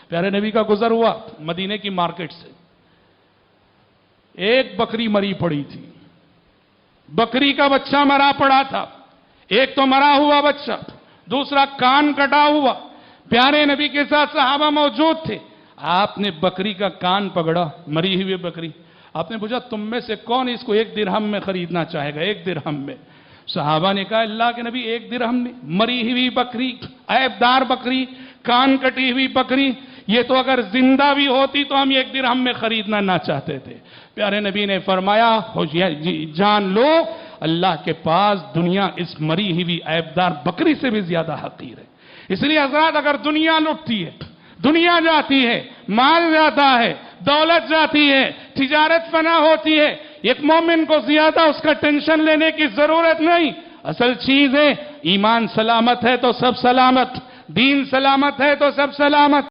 प्यारे नबी का गुजर हुआ मदीने की मार्केट से, एक बकरी मरी पड़ी थी, बकरी का बच्चा मरा पड़ा था, एक तो मरा हुआ बच्चा, दूसरा कान कटा हुआ। प्यारे नबी के साथ सहाबा मौजूद थे। आपने बकरी का कान पकड़ा, मरी हुई बकरी। आपने पूछा तुम में से कौन इसको 1 दिरहम में खरीदना चाहेगा? 1 दिरहम में। सहाबा ने कहा अल्लाह के नबी 1 दिरहम में? मरी हुई बकरी, ऐबदार बकरी, कान कटी हुई बकरी, ये तो अगर जिंदा भी होती तो हम 1 दिरहम में खरीदना ना चाहते थे। प्यारे नबी ने फरमाया जान लो अल्लाह के पास दुनिया इस मरी हुई ऐबदार बकरी से भी ज्यादा हकीर है। इसलिए हजरात, अगर दुनिया लुटती है, दुनिया जाती है, माल जाता है, दौलत जाती है, तिजारत फना होती है, एक मोमिन को ज्यादा उसका टेंशन लेने की जरूरत नहीं। असल चीज है ईमान सलामत है तो सब सलामत, दीन सलामत है तो सब सलामत।